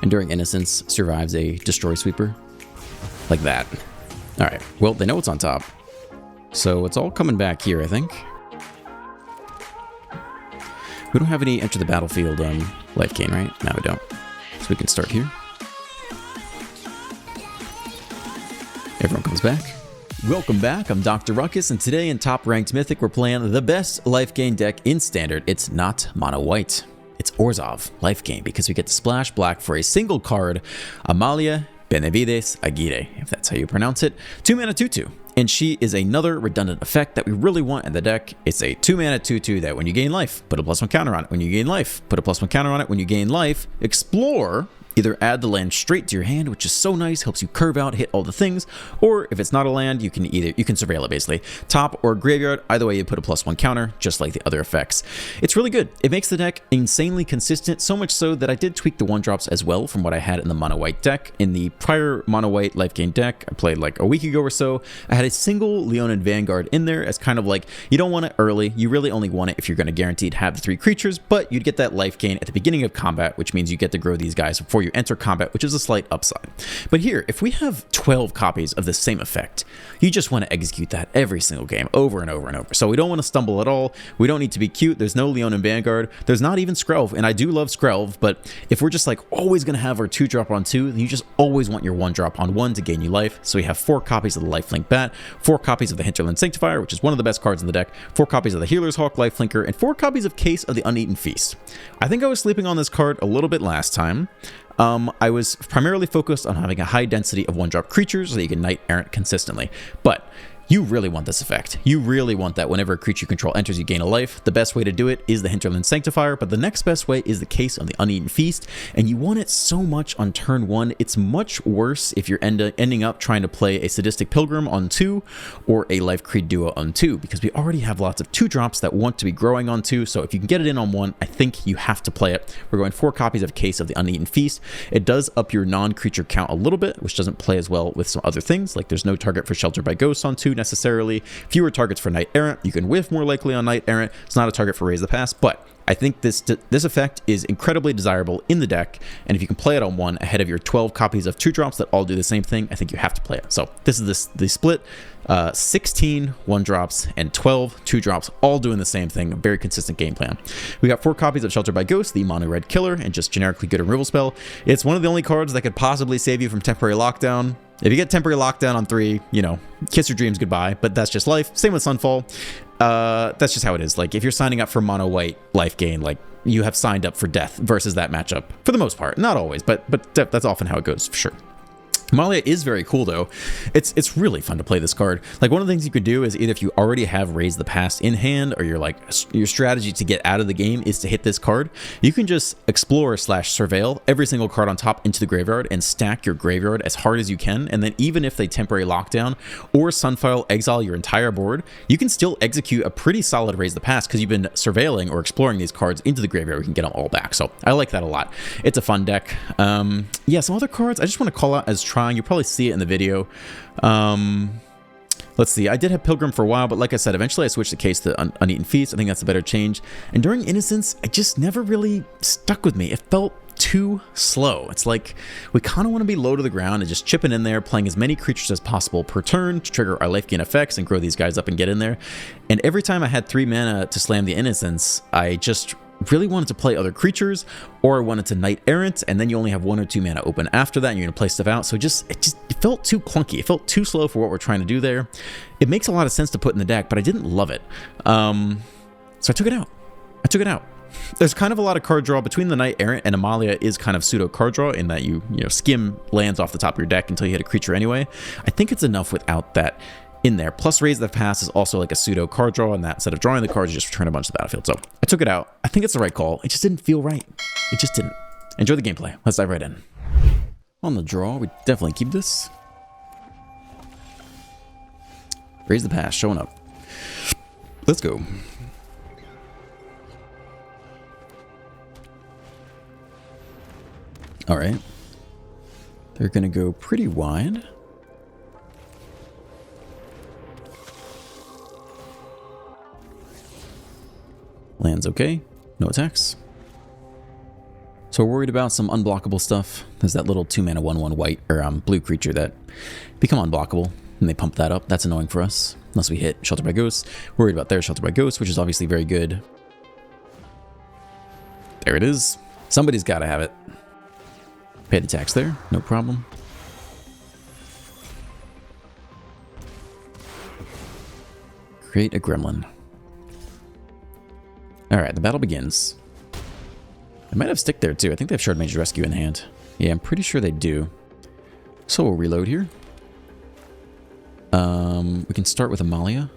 Enduring Innocence survives a Destroy Sweeper. Like that. Alright, well, they know what's on top. So it's all coming back here, I think. We don't have any Enter the Battlefield Lifegain, right? No, we don't. So we can start here. Everyone comes back. Welcome back, I'm Dr. Ruckus, and today in Top Ranked Mythic, we're playing the best Lifegain deck in Standard. It's not Mono White. It's Orzhov Lifegain, because we get to splash black for a single card, Amalia Benavides Aguirre, if that's how you pronounce it. 2-mana 2/2. And she is another redundant effect that we really want in the deck. It's a 2-mana 2/2 that when you gain life, put a +1 counter on it. When you gain life, put a +1 counter on it. When you gain life, explore. Either add the land straight to your hand, which is so nice, helps you curve out, hit all the things, or if it's not a land, you can surveil it basically. Top or graveyard, either way you put a +1 counter, just like the other effects. It's really good. It makes the deck insanely consistent, so much so that I did tweak the 1-drops as well from what I had in the Mono White deck. In the prior Mono White Lifegain deck, I played like a week ago or so, I had a single Leonin Vanguard in there as kind of like, you don't want it early, you really only want it if you're going to guaranteed have the 3 creatures, but you'd get that life gain at the beginning of combat, which means you get to grow these guys before you enter combat, which is a slight upside. But here, if we have 12 copies of the same effect, you just want to execute that every single game over and over and over. So we don't want to stumble at all. We don't need to be cute. There's no Leonin Vanguard. There's not even Skrelv, and I do love Skrelv, but if we're just like always going to have our 2-drop on 2, then you just always want your 1-drop on 1 to gain you life. So we have 4 copies of the Lifelink Bat, 4 copies of the Hinterland Sanctifier, which is one of the best cards in the deck, 4 copies of the Healer's Hawk Lifelinker, and 4 copies of Case of the Uneaten Feast. I think I was sleeping on this card a little bit last time. I was primarily focused on having a high density of 1-drop creatures so that you can Knight Errant consistently. But you really want this effect. You really want that whenever a creature you control enters, you gain a life. The best way to do it is the Hinterland Sanctifier, but the next best way is the Case of the Uneaten Feast, and you want it so much on turn 1. It's much worse if you're ending up trying to play a Sadistic Pilgrim on 2 or a Life Creed Duo on 2, because we already have lots of 2-drops that want to be growing on 2, so if you can get it in on 1, I think you have to play it. We're going 4 copies of Case of the Uneaten Feast. It does up your non-creature count a little bit, which doesn't play as well with some other things, like there's no target for Shelter by Ghosts on 2 necessarily. Fewer targets for Knight Errant. You can whiff more likely on Knight Errant. It's not a target for Raise the Past, but I think this effect is incredibly desirable in the deck, and if you can play it on 1 ahead of your 12 copies of 2-drops that all do the same thing, I think you have to play it. So this is the split, 16 1-drops and 12 2-drops, all doing the same thing, a very consistent game plan. We got 4 copies of Shelter by Ghost, the mono red killer, and just generically good removal spell. It's one of the only cards that could possibly save you from temporary lockdown. If you get temporary lockdown on 3, you know, kiss your dreams goodbye, but that's just life. Same with Sunfall. That's just how it is. Like, if you're signing up for Mono White Lifegain, like, you have signed up for death versus that matchup. For the most part. Not always, but that's often how it goes, for sure. Amalia is very cool though. It's really fun to play this card. Like, one of the things you could do is either if you already have Raise the Past in hand, or you're like, your strategy to get out of the game is to hit this card, you can just explore/surveil every single card on top into the graveyard and stack your graveyard as hard as you can, and then even if they temporary lockdown or Sunfile exile your entire board, you can still execute a pretty solid Raise the Past because you've been surveilling or exploring these cards into the graveyard. We can get them all back. So I like that a lot. It's a fun deck. Yeah, some other cards I just want to call out as trying. You'll probably see it in the video. Let's see. I did have Pilgrim for a while, but like I said, eventually I switched the Case to Uneaten Feast. I think that's a better change. Enduring Innocence, it just never really stuck with me. It felt too slow. It's like we kind of want to be low to the ground and just chipping in there, playing as many creatures as possible per turn to trigger our life gain effects and grow these guys up and get in there. And every time I had 3 mana to slam the Innocence, I just really wanted to play other creatures, or I wanted to Knight Errant, and then you only have 1 or 2 mana open after that, and you're gonna play stuff out. So it felt too clunky. It felt too slow for what we're trying to do there. It makes a lot of sense to put in the deck, but I didn't love it. So I took it out. There's kind of a lot of card draw between the Knight Errant, and Amalia is kind of pseudo card draw in that you skim lands off the top of your deck until you hit a creature anyway. I think it's enough without that in there. Plus, Raise the Past is also like a pseudo card draw, and that instead of drawing the cards, you just return a bunch to the battlefield. So I took it out. I think it's the right call. It just didn't feel right. It just didn't. Enjoy the gameplay. Let's dive right in. On the draw, we definitely keep this. Raise the Past showing up. Let's go. All right. They're going to go pretty wide. Lands okay. No attacks. So we're worried about some unblockable stuff. There's that little 2-mana 1/1 white or blue creature that become unblockable, and they pump that up. That's annoying for us, unless we hit Shelter by Ghosts. We're worried about their Shelter by Ghosts, which is obviously very good. There it is. Somebody's got to have it. Paid the tax there, no problem. Create a gremlin. Alright, the battle begins. They might have stick there too. I think they have Shard Mage's Rescue in hand. Yeah, I'm pretty sure they do. So we'll reload here. We can start with Amalia.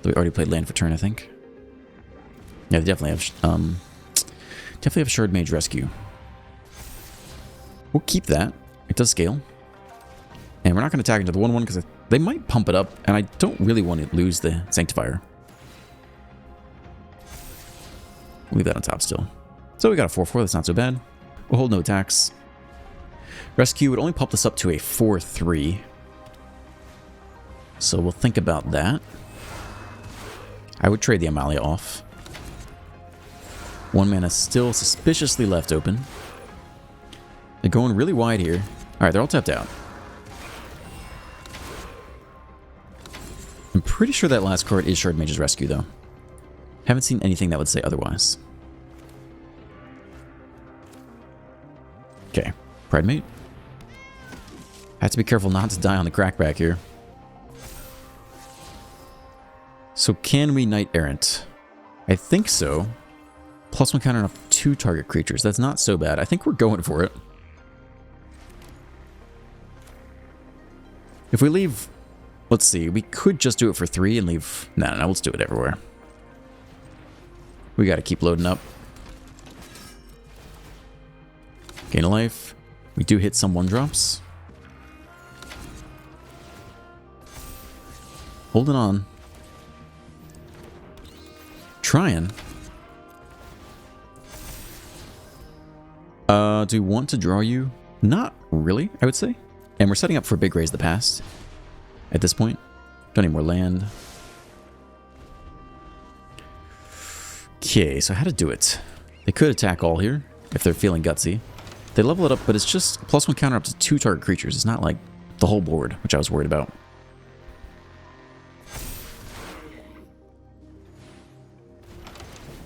We already played land for turn, I think. Yeah, they definitely have Shard Mage Rescue. We'll keep that. It does scale. And we're not going to attack into the 1/1 because they might pump it up, and I don't really want to lose the Sanctifier. We'll leave that on top still. So we got a 4/4, that's not so bad. We'll hold no attacks. Rescue would only pump this up to a 4/3. So we'll think about that. I would trade the Amalia off. 1 mana still suspiciously left open. They're going really wide here. Alright, they're all tapped out. I'm pretty sure that last card is Shard Mage's Rescue, though. Haven't seen anything that would say otherwise. Okay, Pride Mate. Have to be careful not to die on the crackback here. So can we Knight Errant? I think so. +1 counter on 2 target creatures. That's not so bad. I think we're going for it. If we leave... Let's see. We could just do it for 3 and leave... No, let's do it everywhere. We got to keep loading up. Gain a life. We do hit some 1-drops. Holding on. Trying. Do we want to draw you? Not really, I would say. And we're setting up for big Raise the Past at this point. Don't need more land. Okay, so how to do it. They could attack all here if they're feeling gutsy. They level it up, but it's just +1 counter up to 2 target creatures. It's not like the whole board, which I was worried about.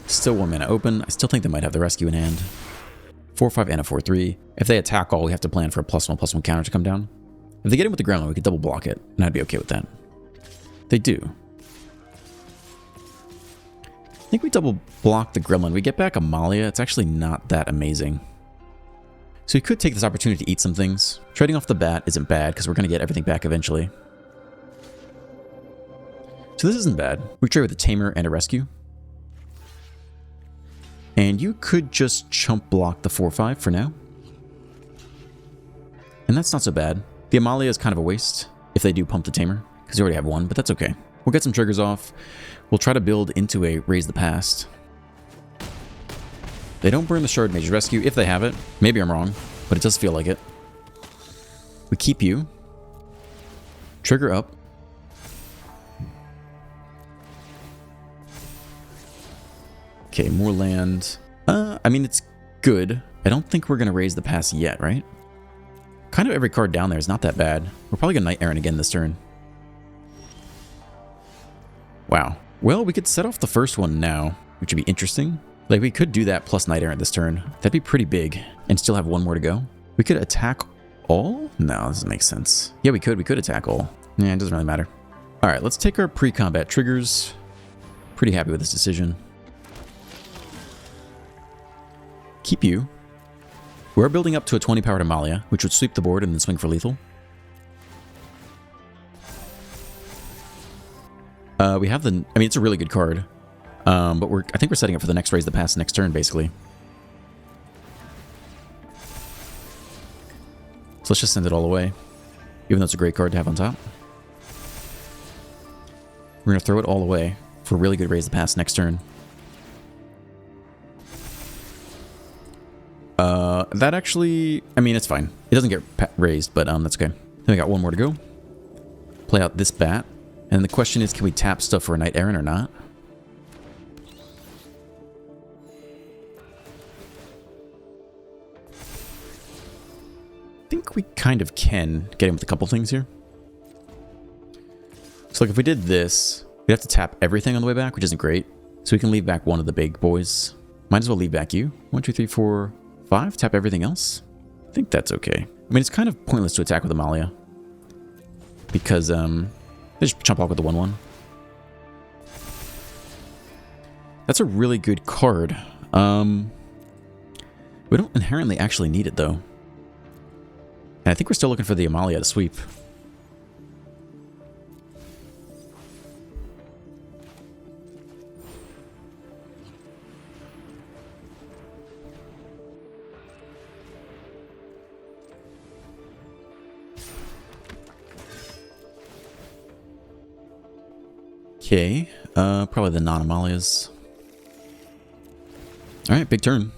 Still 1 mana open. I still think they might have the Rescue in hand. 4/5 and a 4/3. If they attack all, we have to plan for a +1/+1 counter to come down. If they get in with the Gremlin, we could double block it, and I'd be okay with that. They do. I think we double block the Gremlin. We get back Amalia. It's actually not that amazing. So we could take this opportunity to eat some things. Trading off the bat isn't bad, because we're going to get everything back eventually. So this isn't bad. We trade with a Tamer and a Rescue. And you could just chump block the 4/5 for now. And that's not so bad. The Amalia is kind of a waste if they do pump the Tamer, because you already have 1, but that's okay. We'll get some triggers off. We'll try to build into a Raise the Past. They don't burn the Shard Mage's Rescue if they have it. Maybe I'm wrong, but it does feel like it. We keep you. Trigger up. Okay, more land. I mean, it's good. I don't think we're going to Raise the Past yet, right? Kind of every card down there is not that bad. We're probably going to Knight Errant again this turn. Wow. Well, we could set off the first one now, which would be interesting. Like, we could do that plus Knight Errant this turn. That'd be pretty big. And still have 1 more to go. We could attack all? No, this doesn't make sense. Yeah, we could. We could attack all. Yeah, it doesn't really matter. Alright, let's take our pre-combat triggers. Pretty happy with this decision. Keep you. We're building up to a 20 powered Amalia, which would sweep the board and then swing for lethal. We have the... I mean, it's a really good card. But I think we're setting up for the next Raise the Past next turn, basically. So let's just send it all away. Even though it's a great card to have on top. We're going to throw it all away for a really good Raise the Past next turn. That actually... I mean, it's fine. It doesn't get raised, but that's okay. Then we got 1 more to go. Play out this bat. And the question is, can we tap stuff for a Knight Errant or not? think we kind of can get him with a couple things here. So like if we did this, we'd have to tap everything on the way back, which isn't great. So we can leave back one of the big boys. Might as well leave back you. 1, 2, 3, 4, 5. Tap everything else. I think that's okay. I mean, it's kind of pointless to attack with Amalia. Because, they just chump off with the 1/1. That's a really good card. We don't inherently actually need it, though. And I think we're still looking for the Amalia to sweep. Okay, probably the non-Amalias. Alright, big turn.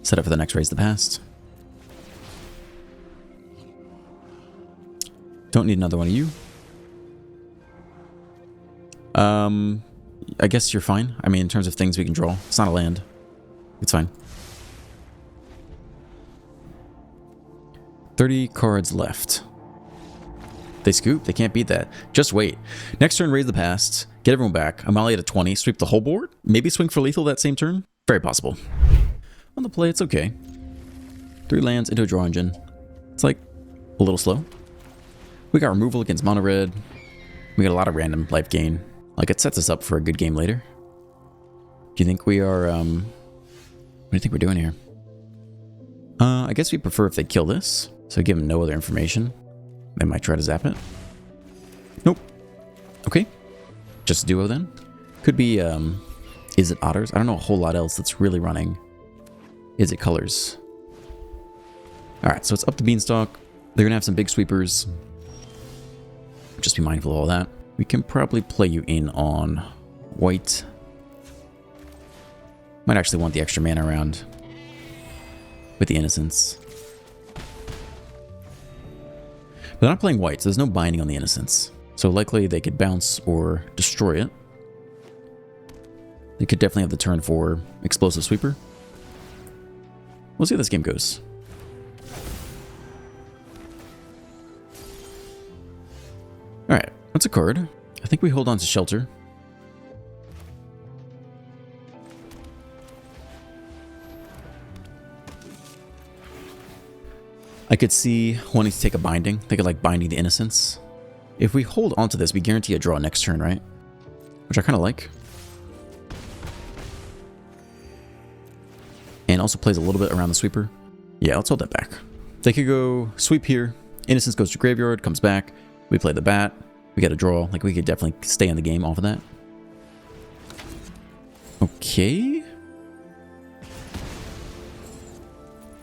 Set up for the next Raise the Past. Don't need another one of you. I guess you're fine. I mean, in terms of things we can draw. It's not a land. It's fine. 30 cards left. They scoop. They can't beat that. Just wait. Next turn, Raise the Past. Get everyone back. Amalia to 20. Sweep the whole board. Maybe swing for lethal that same turn. Very possible. On the play, it's okay. 3 lands into a draw engine. It's like a little slow. We got removal against mono red. We got a lot of random life gain. Like, it sets us up for a good game later. Do you think we are, what do you think we're doing here? I guess we prefer if they kill this. So give them no other information. They might try to zap it. Nope. Okay. Just a duo then. Could be, is it otters? I don't know a whole lot else that's really running. Is it colors? Alright, so it's up to Beanstalk. They're gonna have some big sweepers. Just be mindful of all that. We can probably play you in on white. Might actually want the extra mana around with the Innocence. But they're not playing white, so there's no binding on the Innocence. So likely they could bounce or destroy it. They could definitely have the turn for Explosive Sweeper. We'll see how this game goes. Alright, that's a card. I think we hold on to Shelter. I could see wanting to take a binding. They could like binding the Innocence. If we hold on to this, we guarantee a draw next turn, right? Which I kind of like. And also plays a little bit around the sweeper. Yeah, let's hold that back. They could go sweep here. Innocence goes to graveyard, comes back. We play the bat. We get a draw. Like, we could definitely stay in the game off of that. Okay.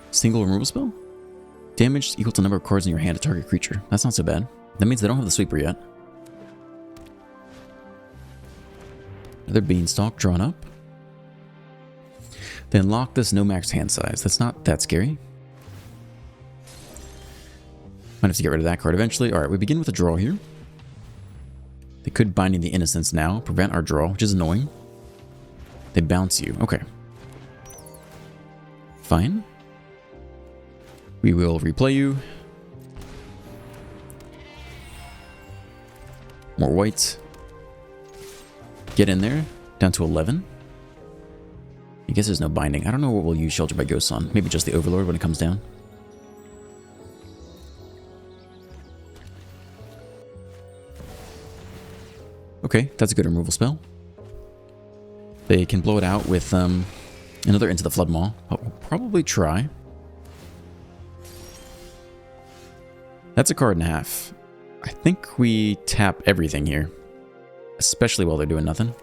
Single removal spell? Damage equal to the number of cards in your hand to target creature. That's not so bad. That means they don't have the sweeper yet. Another Beanstalk drawn up. Then lock this no max hand size. That's not that scary. Might have to get rid of that card eventually. Alright, we begin with a draw here. They could Binding the Innocence now, prevent our draw, which is annoying. They bounce you. Okay. Fine. We will replay you. More white. Get in there. Down to 11. I guess there's no binding. I don't know what we'll use Shelter by Ghosts on. Maybe just the Overlord when it comes down. Okay, that's a good removal spell. They can blow it out with another Into the Flood Maw. But we'll probably try. That's a card and a half. I think we tap everything here. Especially while they're doing nothing.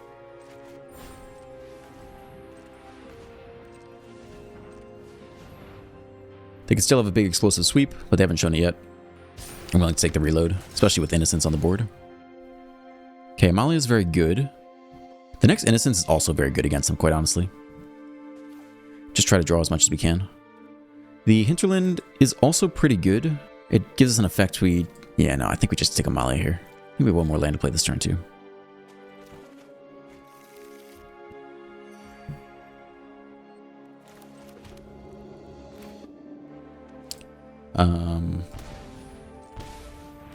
They can still have a big explosive sweep, but they haven't shown it yet. I'm willing to take the reload, especially with Innocence on the board. Okay, Amalia is very good. The next Innocence is also very good against them, quite honestly. Just try to draw as much as we can. The Hinterland is also pretty good. It gives us an effect we... Yeah, no, I think we just take Amalia here. I think we have one more land to play this turn, too.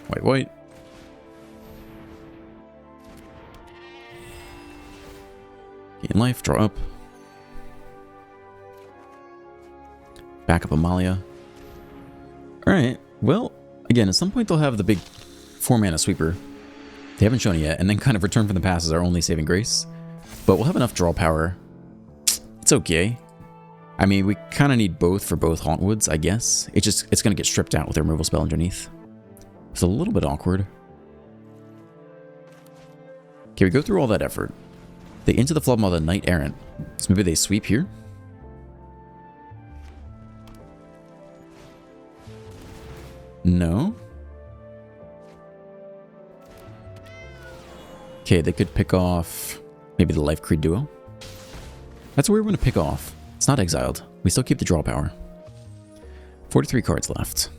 White, white. Gain life, draw up. Back up Amalia. Alright, well, again, at some point they'll have the big 4-mana sweeper. They haven't shown it yet, and then kind of Return from the Past is our only saving grace. But we'll have enough draw power. It's okay. I mean, we kind of need both for both Hauntwoods, I guess. It's going to get stripped out with the removal spell underneath. It's a little bit awkward. Okay, we go through all that effort. They into the Floodmaw the Knight Errant. So maybe they sweep here? No. Okay, they could pick off maybe the Life Creed duo. That's what we're going to pick off. It's not exiled. We still keep the draw power. 43 cards left.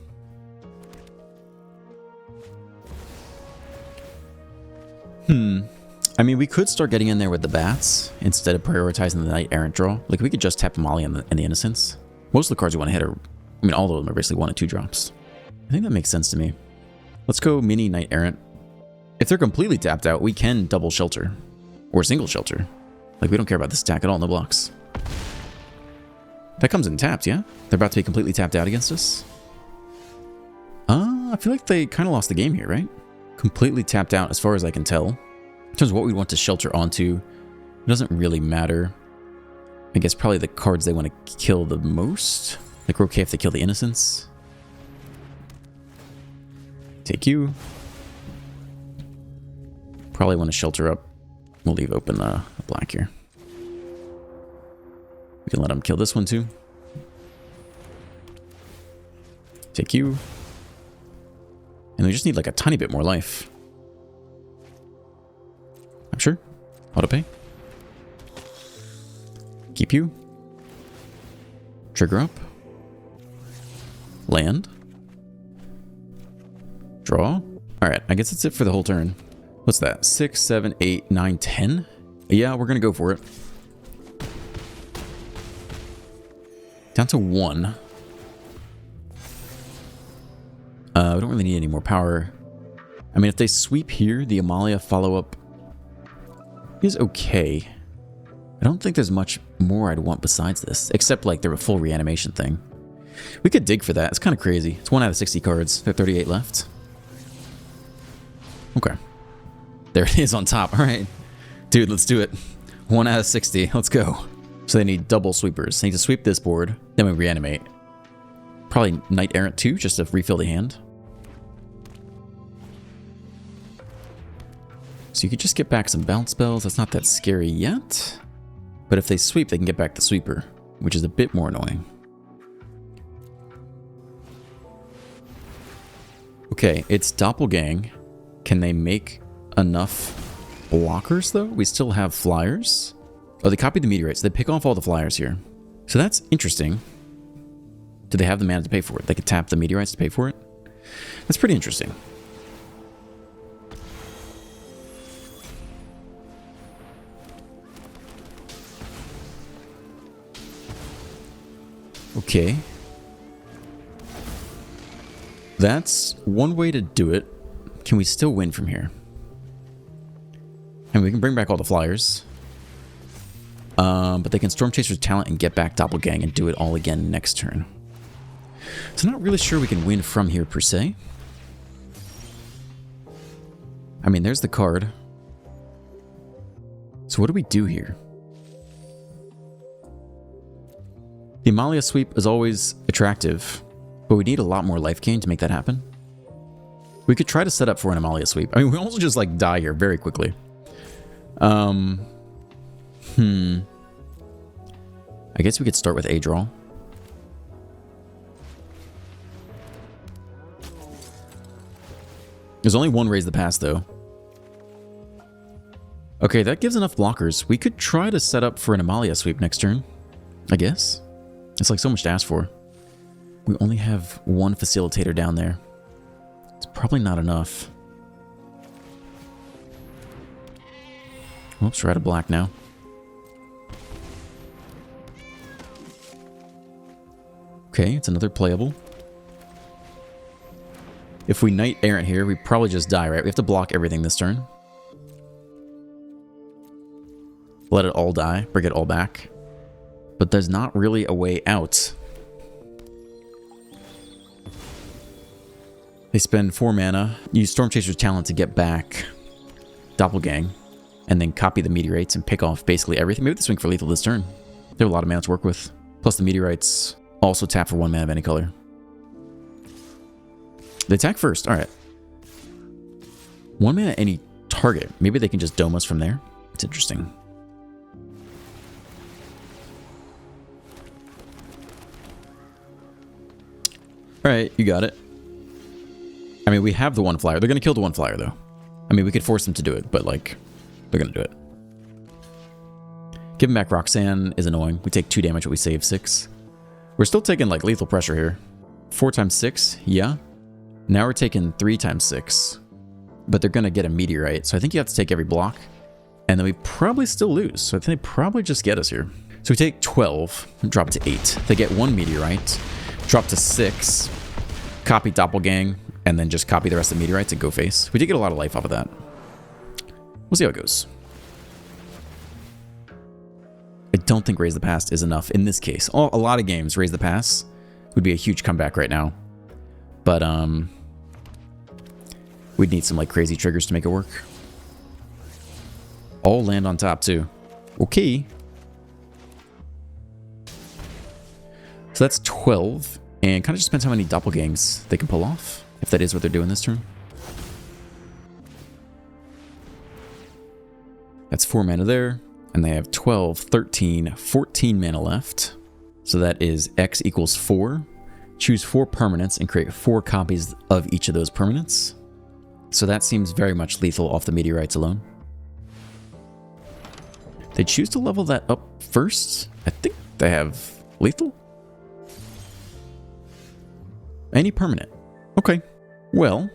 I mean, we could start getting in there with the bats instead of prioritizing the Knight Errant draw. Like, we could just tap Amalia and the Innocence. Most of the cards we want to hit are, I mean, all of them are basically 1 and 2 drops. I think that makes sense to me. Let's go mini Knight Errant. If they're completely tapped out, we can double shelter. Or single shelter. Like, we don't care about this attack at all, no blocks. That comes in tapped, yeah? They're about to be completely tapped out against us? I feel like they kind of lost the game here, right? Completely tapped out as far as I can tell. In terms of what we want to shelter onto, it doesn't really matter. I guess probably the cards they want to kill the most. Like, we're okay if they kill the Innocence. Take you. Probably want to shelter up. We'll leave open a black here. We can let them kill this one too. Take you. And we just need like a tiny bit more life. I'm sure. Auto pay. Keep you. Trigger up. Land. Draw. Alright, I guess that's it for the whole turn. What's that? 6, 7, 8, 9, 10? Yeah, we're gonna go for it. Down to 1. We don't really need any more power. I mean, if they sweep here, the Amalia follow-up is okay. I don't think there's much more I'd want besides this, except like the full reanimation thing. We could dig for that. It's kind of crazy. It's 1 out of 60 cards. There are 38 left. Okay. There it is on top. All right. Dude, let's do it. 1 out of 60. Let's go. So they need double sweepers. They need to sweep this board, then we reanimate. Probably Knight Errant 2, just to refill the hand. So you could just get back some bounce spells. That's not that scary yet. But if they sweep, they can get back the sweeper, which is a bit more annoying. Okay, it's Doppelgang. Can they make enough blockers, though? We still have flyers. Oh, they copied the meteorites. They pick off all the flyers here. So that's interesting. Do they have the mana to pay for it? They could tap the meteorites to pay for it? That's pretty interesting. Okay. That's one way to do it. Can we still win from here? And we can bring back all the flyers. But they can Storm Chaser's talent and get back Doppelgang and do it all again next turn. So I'm not really sure we can win from here per se. I mean, there's the card. So what do we do here? The Amalia sweep is always attractive, but we need a lot more Lifegain to make that happen. We could try to set up for an Amalia sweep. I mean, we also just like die here very quickly. I guess we could start with a draw. There's only one Raise the Past, though. Okay, that gives enough blockers. We could try to set up for an Amalia sweep next turn, I guess. It's like so much to ask for. We only have one facilitator down there. It's probably not enough. Oops, we're out of black now. Okay, it's another playable. If we Knight Errant here, we probably just die, right? We have to block everything this turn. Let it all die, bring it all back. But there's not really a way out. They spend 4 mana, use Storm Chaser's talent to get back Doppelgang, and then copy the Meteorites and pick off basically everything. Maybe they swing for lethal this turn. They have a lot of mana to work with. Plus the Meteorites also tap for 1 mana of any color. They attack first, alright. 1 mana any target. Maybe they can just dome us from there. It's interesting. Alright, you got it. I mean, we have the 1 flyer. They're going to kill the 1 flyer, though. I mean, we could force them to do it, but, like, they're going to do it. Giving back Roxanne is annoying. We take 2 damage, but we save 6. We're still taking, like, lethal pressure here. 4 times 6, yeah. Now we're taking 3 times 6. But they're going to get a Meteorite, so I think you have to take every block. And then we probably still lose, so I think they probably just get us here. So we take 12, drop to 8. They get 1 Meteorite, drop to 6, copy Doppelgang, and then just copy the rest of the Meteorites and go face. We did get a lot of life off of that. We'll see how it goes. I don't think Raise the Past is enough in this case. A lot of games, Raise the Past would be a huge comeback right now. But, we'd need some, like, crazy triggers to make it work. All land on top, too. Okay. So that's 12. And kind of just depends how many Doppelgangs they can pull off. If that is what they're doing this turn. That's 4 mana there. And they have 12, 13, 14 mana left. So that is X equals 4. Choose 4 permanents and create 4 copies of each of those permanents. So that seems very much lethal off the Meteorites alone. They choose to level that up first. I think they have lethal. Any permanent. Okay. Well,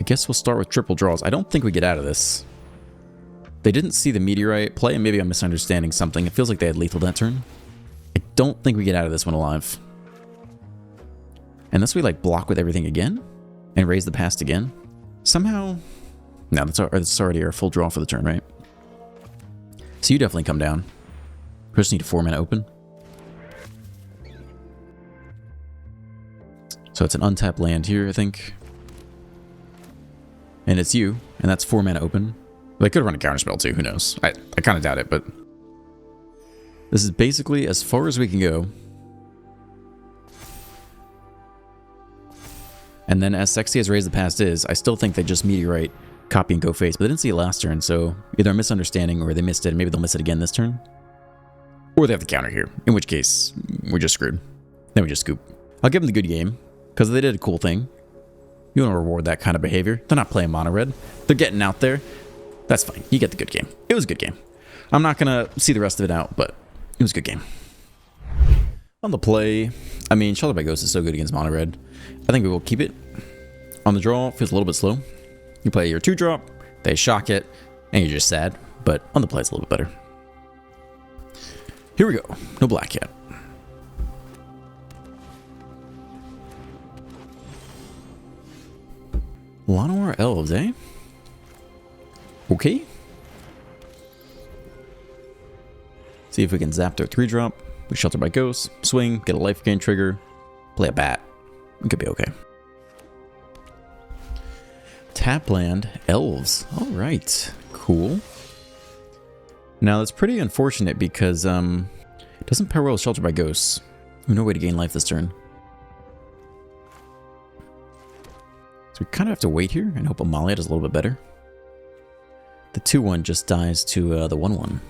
I guess we'll start with triple draws. I don't think we get out of this. They didn't see the Meteorite play, and maybe I'm misunderstanding something. It feels like they had lethal that turn. I don't think we get out of this one alive. Unless we, like, block with everything again and Raise the Past again. Somehow... No, that's already our full draw for the turn, right? So you definitely come down. We just need a 4 mana open. So it's an untapped land here, I think. And it's you, and that's 4 mana open. They could run a counterspell too, who knows? I kind of doubt it, but... This is basically as far as we can go. And then as sexy as Raise the Past is, I still think they just Meteorite, copy, and go face. But they didn't see it last turn, so either a misunderstanding or they missed it, and maybe they'll miss it again this turn. Or they have the counter here, in which case, we're just screwed. Then we just scoop. I'll give them the good game, because they did a cool thing. You want to reward that kind of behavior. They're not playing mono red. They're getting out there. That's fine. You get the good game. It was a good game. I'm not going to see the rest of it out, but it was a good game. On the play, I mean, Shelter by Ghost is so good against mono red. I think we will keep it. On the draw, feels a little bit slow. You play your 2-drop, they shock it, and you're just sad. But on the play, it's a little bit better. Here we go. No black yet. Llanowar Elves, eh? Okay. See if we can zap their 3-drop. We Shelter by Ghost, swing, get a Lifegain trigger, play a bat. It could be okay. Tap land, Elves. Alright, cool. Now that's pretty unfortunate because it doesn't pair well with Shelter by Ghosts. We have no way to gain life this turn. So we kind of have to wait here and hope Amalia does a little bit better. The 2-1 just dies to the 1-1.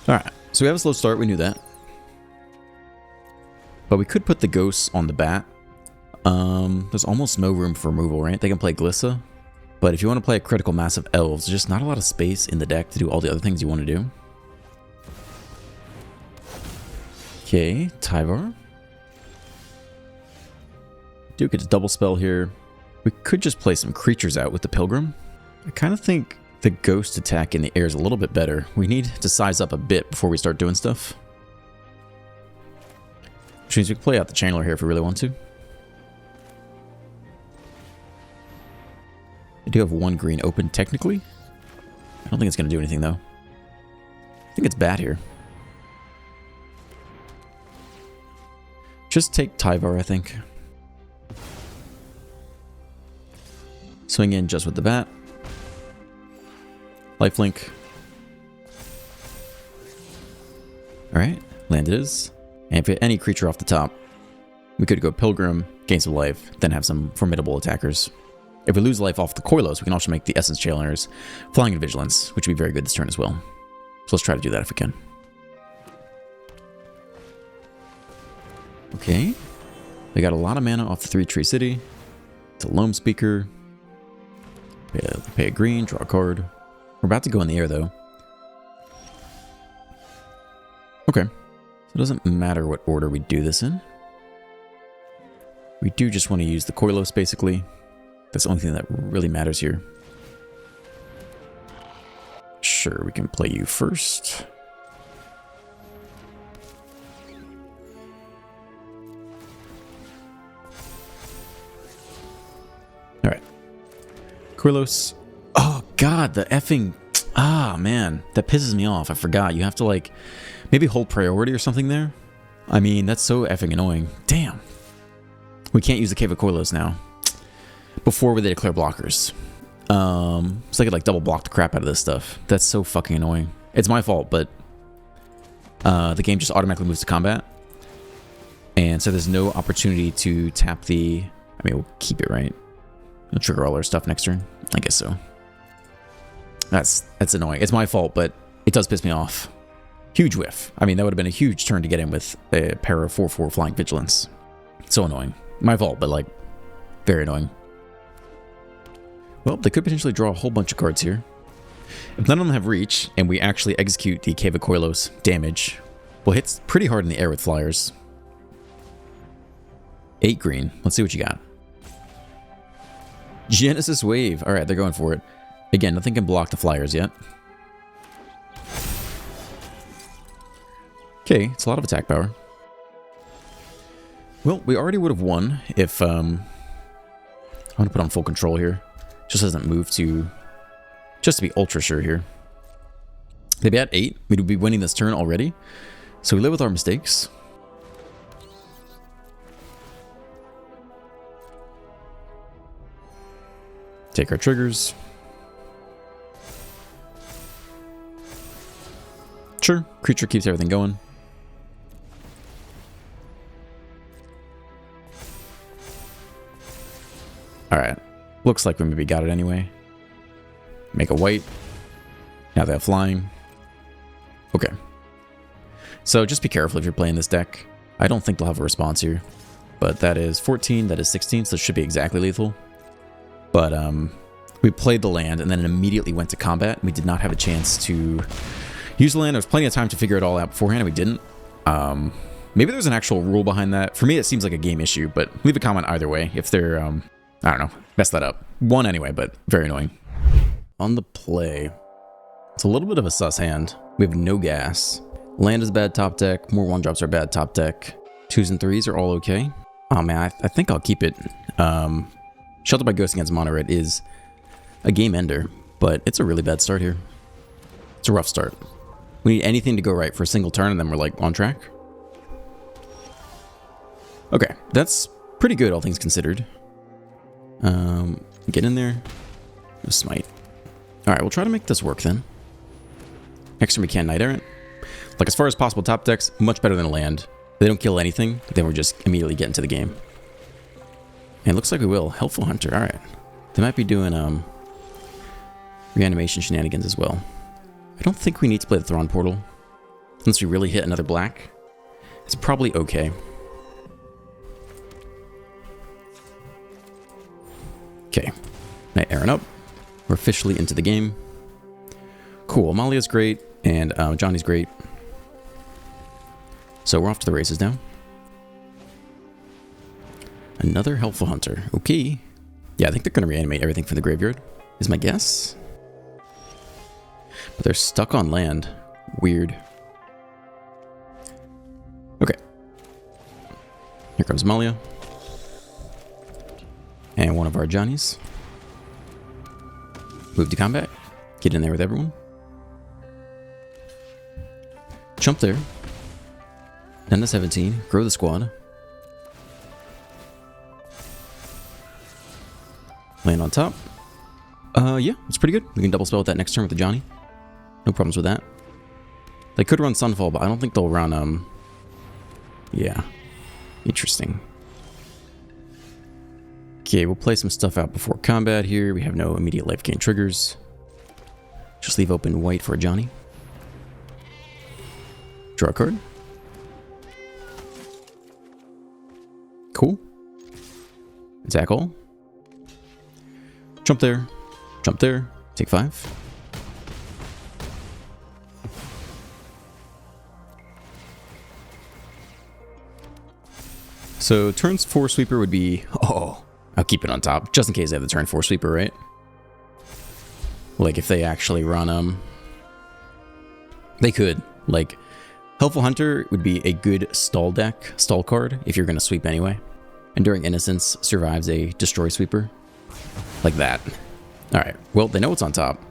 Alright, so we have a slow start, we knew that. But we could put the ghosts on the bat. There's almost no room for removal, right? They can play Glissa. But if you want to play a critical mass of elves, there's just not a lot of space in the deck to do all the other things you want to do. Okay, Tyvar. Do get a double spell here. We could just play some creatures out with the Pilgrim. I kind of think the ghost attack in the air is a little bit better. We need to size up a bit before we start doing stuff. Which means we can play out the Channeler here if we really want to. I do have one green open technically. I don't think it's going to do anything though. I think it's bad here. Just take Tyvar, I think. Swing in just with the bat. Lifelink. Alright, land it is. And if we hit any creature off the top, we could go Pilgrim, gain some life, then have some formidable attackers. If we lose life off the Koilos, we can also make the Essence Channelers Flying and Vigilance, which would be very good this turn as well. So let's try to do that if we can. Okay. They got a lot of mana off the 3-Tree City. It's a Loam Speaker. Pay a green, draw a card. We're about to go in the air though. Okay. So it doesn't matter what order we do this in. We do just want to use the Koilos basically. That's the only thing that really matters here. Sure, we can play you first. Alright. Koilos. Oh god, the effing... Ah, man. That pisses me off. I forgot. You have to, like, maybe hold priority or something there. I mean, that's so effing annoying. Damn. We can't use the Cave of Koilos now. Before they declare blockers. So I could, like, double block the crap out of this stuff. That's so fucking annoying. It's my fault, but the game just automatically moves to combat. And so there's no opportunity to tap the... I mean, we'll keep it, right? We'll trigger all our stuff next turn. I guess so. That's annoying. It's my fault, but it does piss me off. Huge whiff. I mean, that would have been a huge turn to get in with a pair of 4/4 Flying Vigilance. So annoying. My fault, but, like, very annoying. Well, they could potentially draw a whole bunch of cards here. If none of them have reach, and we actually execute the Cave of Koilos damage, we'll hit pretty hard in the air with flyers. 8 green. Let's see what you got. Genesis Wave. Alright, they're going for it. Again, nothing can block the flyers yet. Okay, it's a lot of attack power. Well, we already would have won if... I'm going to put on full control here. Just doesn't move to... Just to be ultra sure here. They'd be at 8. We'd be winning this turn already. So we live with our mistakes. Take our triggers. Sure, creature keeps everything going. Alright. Looks like we maybe got it anyway. Make a white. Now they have flying. Okay. So just be careful if you're playing this deck. I don't think they'll have a response here. But that is 14, that is 16, so it should be exactly lethal. But we played the land and then immediately went to combat. We did not have a chance to use the land. There was plenty of time to figure it all out beforehand, and we didn't. Maybe there's an actual rule behind that. For me, it seems like a game issue, but leave a comment either way if they're... I don't know. Mess that up. Won anyway, but very annoying. On the play. It's a little bit of a sus hand. We have no gas. Land is bad top deck. More 1-drops are bad top deck. 2s and 3s are all okay. Oh man, I think I'll keep it. Shelter by Ghost against Mono Red is a game ender, but it's a really bad start here. It's a rough start. We need anything to go right for a single turn and then we're like on track. Okay, that's pretty good all things considered. Get in there. No smite. Alright, we'll try to make this work then. Next time we can Knight Errant. Like as far as possible top decks, much better than a land. They don't kill anything, then we're just immediately get into the game. And it looks like we will. Helpful Hunter, alright. They might be doing reanimation shenanigans as well. I don't think we need to play the Thrawn Portal. Unless we really hit another black. It's probably okay. Okay. Knight Errant up. We're officially into the game. Cool. Amalia's great, and Johnny's great. So we're off to the races now. Another Helpful Hunter. Okay. Yeah, I think they're going to reanimate everything from the graveyard, is my guess. But they're stuck on land. Weird. Okay. comes Malia. And one of our Johnnies. Move to combat. Get in there with everyone. Jump there. 10 to 17. Grow the squad. Land on top. Yeah, it's pretty good. We can double spell with that next turn with the Johnny. No problems with that. They could run Sunfall, but I don't think they'll run, yeah. Interesting. Okay, we'll play some stuff out before combat here. We have no immediate life gain triggers. Just leave open white for a Johnny. Draw a card. Cool. Attack all. Jump there. Jump there. Take 5. So turns 4 sweeper would be... Oh, I'll keep it on top. Just in case they have the turn 4 sweeper, right? Like if they actually run... They could. Like, Helpful Hunter would be a good stall deck, stall card, if you're going to sweep anyway. Enduring Innocence survives a Destroy Sweeper. Like that. Alright, well, they know it's on top.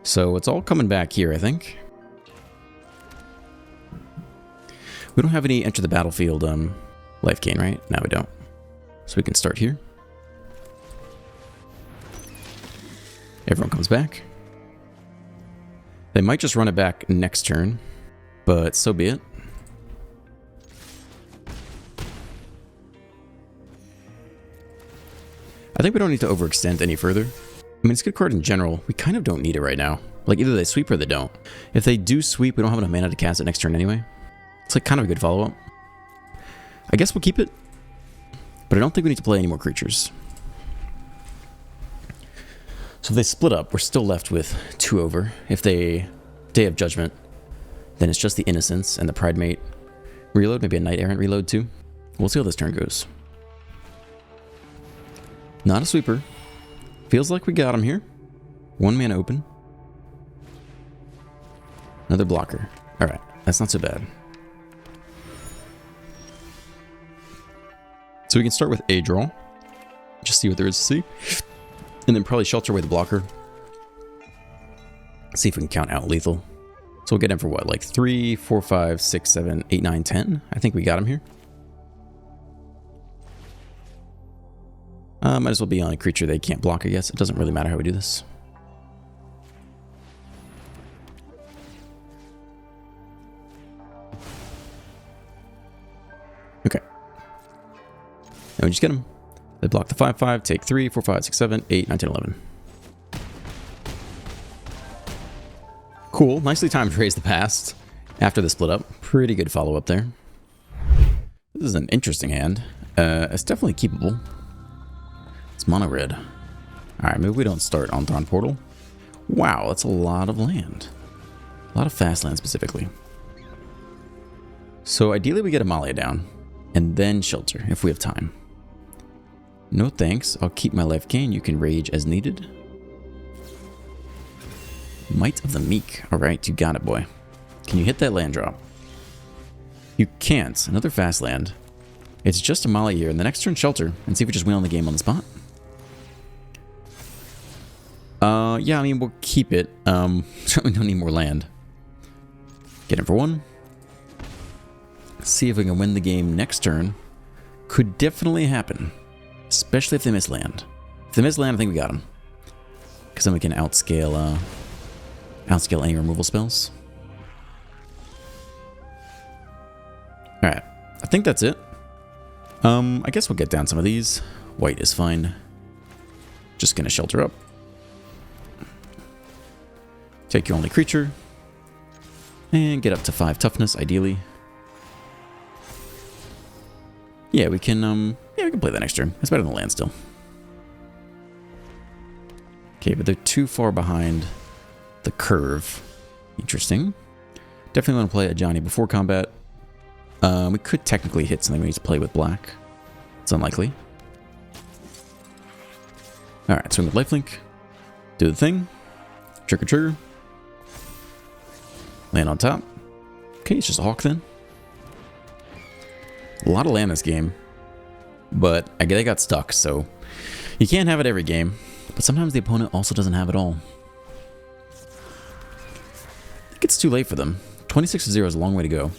So it's all coming back here, I think. We don't have any Enter the Battlefield life gain, right? No, we don't. So we can start here. Everyone comes back. They might just run it back next turn, but so be it. I think we don't need to overextend any further. I mean, it's a good card in general. We kind of don't need it right now. Like, either they sweep or they don't. If they do sweep, we don't have enough mana to cast it next turn anyway. It's like kind of a good follow-up. I guess we'll keep it, but I don't think we need to play any more creatures. So if they split up, we're still left with 2 over. If they Day of Judgment, then it's just the Innocence and the Pride Mate reload, maybe a Knight Errant reload too. We'll see how this turn goes. Not a sweeper. Feels like we got him here. 1 mana open. Another blocker. Alright, that's not so bad. So we can start with a draw. Just see what there is to see. And then probably shelter away the blocker. See if we can count out lethal. So we'll get him for what? Like 3, 4, 5, 6, 7, 8, 9, 10. I think we got him here. Might as well be on a creature they can't block, I guess. It doesn't really matter how we do this. Okay. And we just get them. They block the 5/5, take 3, 4, 5, 6, 7, 8, 9, 10, 11. Cool. Nicely timed to raise the past after the split up. Pretty good follow up there. This is an interesting hand. It's definitely keepable. It's mono red. Alright, maybe we don't start on Thron Portal. Wow, that's a lot of land. A lot of fast land specifically. So ideally we get Amalia down. And then shelter, if we have time. No thanks, I'll keep my life gain. You can rage as needed. Might of the Meek. Alright, you got it, boy. Can you hit that land drop? You can't. Another fast land. It's just Amalia here, and the next turn shelter, and see if we just win on the game on the spot. Yeah, I mean, we'll keep it. Certainly don't need more land. Get him for 1. See if we can win the game next turn. Could definitely happen. Especially if they miss land. If they miss land, I think we got them. Because then we can outscale any removal spells. Alright. I think that's it. I guess we'll get down some of these. White is fine. Just gonna shelter up. Take your only creature. And get up to 5 toughness, ideally. Yeah, we can play that next turn. It's better than land still. Okay, but they're too far behind the curve. Interesting. Definitely want to play a Johnny before combat. We could technically hit something we need to play with black. It's unlikely. Alright, swing with lifelink. Do the thing. Trigger. Land on top. Okay, it's just a hawk then. A lot of land this game. But they got stuck, so you can't have it every game. But sometimes the opponent also doesn't have it all. I think it's too late for them. 26-0 is a long way to go.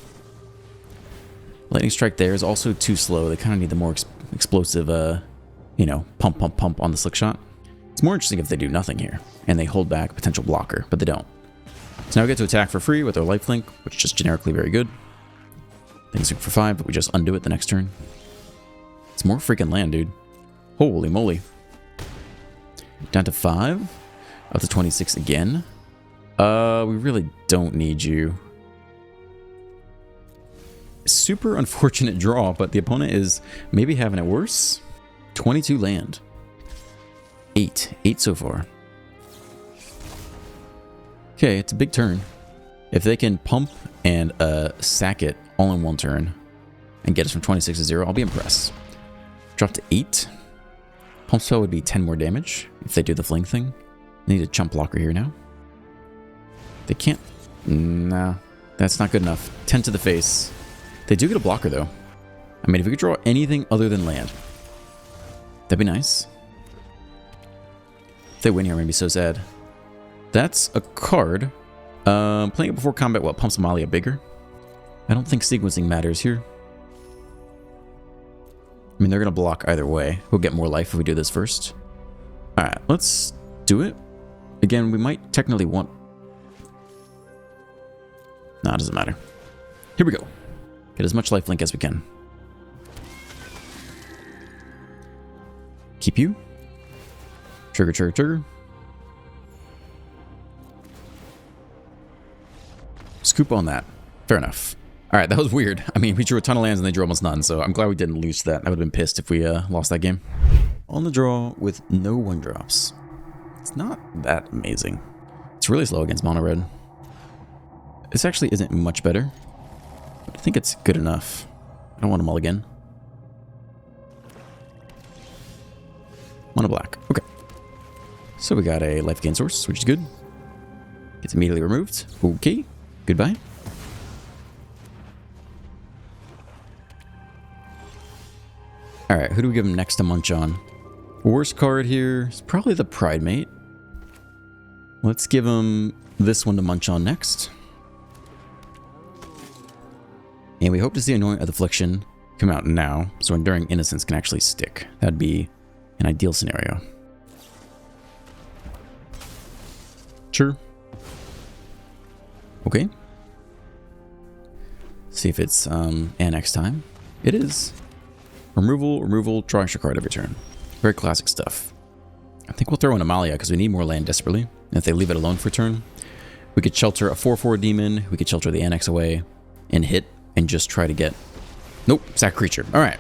Lightning Strike there is also too slow. They kind of need the more explosive, you know, pump, pump, pump on the Slick Shot. It's more interesting if they do nothing here, and they hold back a potential blocker, but they don't. So now we get to attack for free with our lifelink, which is just generically very good. Things are for 5, but we just undo it the next turn. It's more freaking land, dude. Holy moly. Down to 5. Up to 26 again. We really don't need you. Super unfortunate draw, but the opponent is maybe having it worse. 22 land. 8 so far. Okay, it's a big turn. If they can pump and sack it all in one turn and get us from 26-0, I'll be impressed. Drop to 8. Pump spell would be 10 more damage if they do the fling thing. They need a chump blocker here now. They can't. Nah, that's not good enough. 10 to the face. They do get a blocker though. I mean, if we could draw anything other than land, that'd be nice. If they win here, I'm gonna be so sad. That's a card. Playing it before combat, what, pumps Amalia bigger? I don't think sequencing matters here. I mean, they're going to block either way. We'll get more life if we do this first. Alright, let's do it. Again, we might technically want... Nah, it doesn't matter. Here we go. Get as much lifelink as we can. Keep you. Trigger, trigger, trigger. Scoop on that. Fair enough. Alright, that was weird. I mean, we drew a ton of lands and they drew almost none, so I'm glad we didn't lose that. I would have been pissed if we lost that game. On the draw with no 1-drops. It's not that amazing. It's really slow against mono red. This actually isn't much better, but I think it's good enough. I don't want to mulligan. Mono black. Okay. So we got a Lifegain source, which is good. Gets immediately removed. Okay. Goodbye. Alright, who do we give him next to munch on? Worst card here is probably the Pride Mate. Let's give him this one to munch on next. And we hope to see Anoint of Affliction come out now, so Enduring Innocence can actually stick. That'd be an ideal scenario. Sure. Okay. See if it's annex time. It is. Removal, removal, draw extra card every turn. Very classic stuff. I think we'll throw in Amalia because we need more land desperately. And if they leave it alone for a turn, we could shelter a 4/4 demon, we could shelter the annex away, and hit and just try to get... Nope, sack creature. Alright.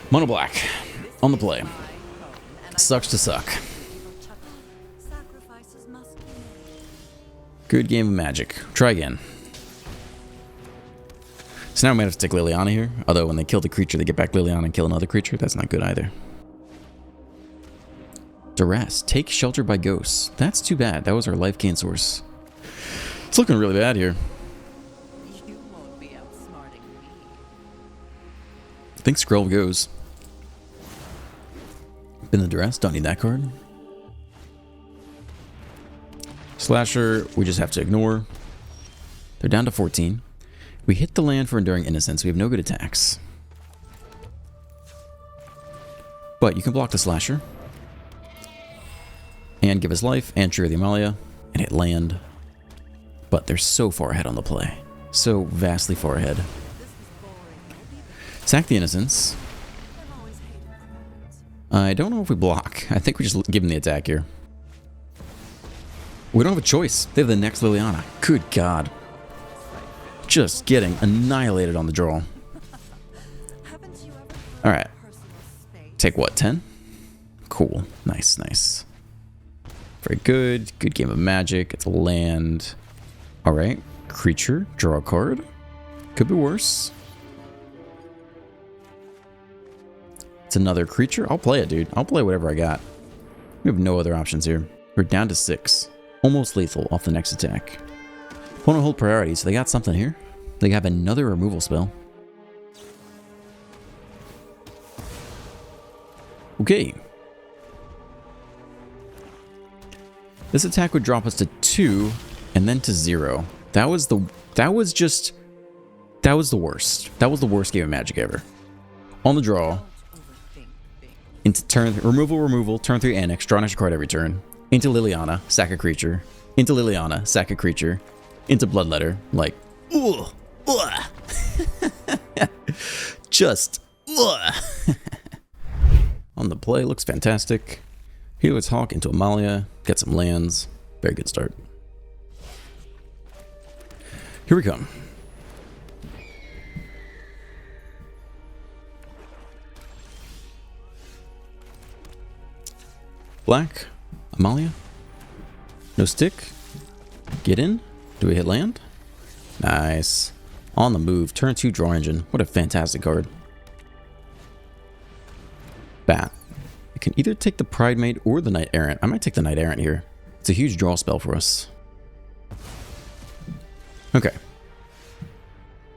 Mono black. On the play. Sucks to suck. Good game of Magic. Try again. So now we might have to take Liliana here. Although when they kill the creature, they get back Liliana and kill another creature. That's not good either. Duress. Take shelter by ghosts. That's too bad. That was our Lifegain source. It's looking really bad here. You won't be outsmarting me. I think Scroll goes. Been the Duress. Don't need that card. Slasher, we just have to ignore. They're down to 14. We hit the land for Enduring Innocence. We have no good attacks. But you can block the Slasher. And give us life, and trigger the Amalia, and hit land. But they're so far ahead on the play. So vastly far ahead. Sack the Innocence. I don't know if we block. I think we just give them the attack here. We don't have a choice. They have the next Liliana. Good God. Just getting annihilated on the draw. Alright. Take what, 10? Cool. Nice, nice. Very good. Good game of Magic. It's a land. Alright. Creature. Draw a card. Could be worse. It's another creature. I'll play it, dude. I'll play whatever I got. We have no other options here. We're down to 6. Almost lethal off the next attack. Opponent hold priority, so they got something here. They have another removal spell. Okay. This attack would drop us to 2 and then to 0. That was the worst. That was the worst game of Magic ever. On the draw, into turn removal, turn 3 annex, draw an extra card every turn. Into Liliana, sack a creature. Into Liliana, sack a creature. Into Bloodletter, like, ugh, ugh. Just, ugh. On the play, looks fantastic. Helix Hawk into Amalia, get some lands. Very good start. Here we come. Black, Amalia. No stick. Get in. Do we hit land? Nice. On the move. Turn 2 draw engine. What a fantastic card. Bat. You can either take the Pride Mate or the Knight Errant. I might take the Knight Errant here. It's a huge draw spell for us. Okay.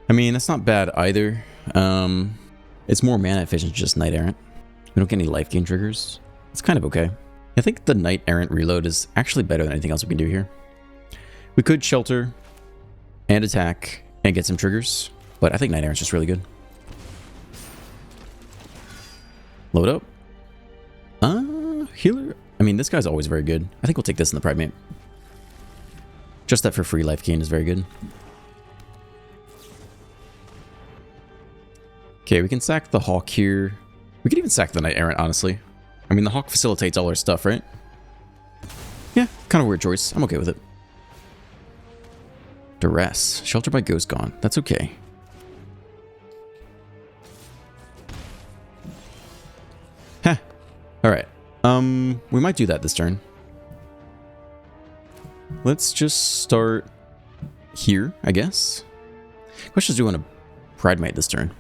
I mean, that's not bad either. It's more mana efficient than just Knight Errant. We don't get any life gain triggers. It's kind of okay. I think the Knight Errant reload is actually better than anything else we can do here. We could shelter and attack and get some triggers, but I think Knight Errant's just really good. Load up. Healer. I mean, this guy's always very good. I think we'll take this in the Pride Mate. Just that for free life gain is very good. Okay, we can sack the Hawk here. We could even sack the Knight Errant, honestly. I mean, the Hawk facilitates all our stuff, right? Yeah, kind of weird choice. I'm okay with it. Duress. Shelter by Ghost gone. That's okay. Heh. Alright. We might do that this turn. Let's just start here, I guess. Questions, do you want to Pride Mate this turn?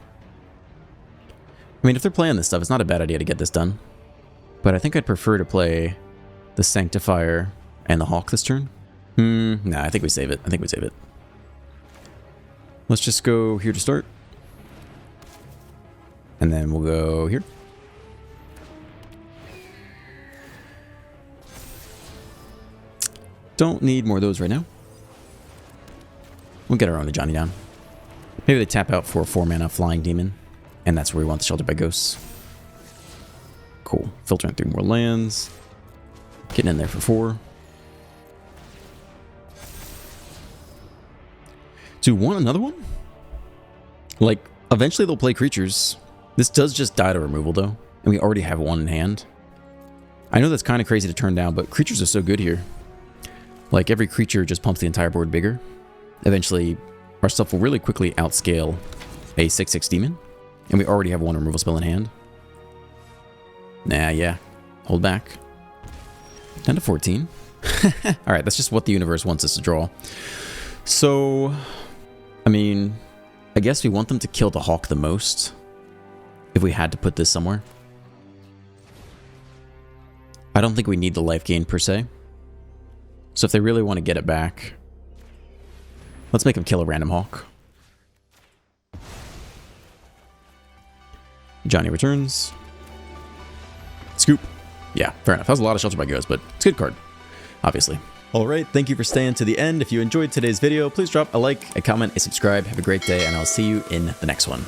I mean, if they're playing this stuff, it's not a bad idea to get this done. But I think I'd prefer to play the Sanctifier and the Hawk this turn. Nah, I think we save it. I think we save it. Let's just go here to start. And then we'll go here. Don't need more of those right now. We'll get our own Johnny down. Maybe they tap out for a 4-mana Flying Demon. And that's where we want the Shelter by Ghosts. Cool. Filtering through more lands. Getting in there for 4. Do you want another one? Like, eventually they'll play creatures. This does just die to removal, though. And we already have one in hand. I know that's kind of crazy to turn down, but creatures are so good here. Like, every creature just pumps the entire board bigger. Eventually, our stuff will really quickly outscale a 6/6 demon. And we already have one removal spell in hand. Nah, yeah. Hold back. 10 to 14. Alright, that's just what the universe wants us to draw. So, I mean, I guess we want them to kill the Hawk the most. If we had to put this somewhere. I don't think we need the life gain per se. So if they really want to get it back, let's make them kill a random Hawk. Johnny returns. Scoop. Yeah, fair enough. That was a lot of Shelter by Ghosts, but it's a good card, obviously. Alright, thank you for staying to the end. If you enjoyed today's video, please drop a like, a comment, a subscribe. Have a great day, and I'll see you in the next one.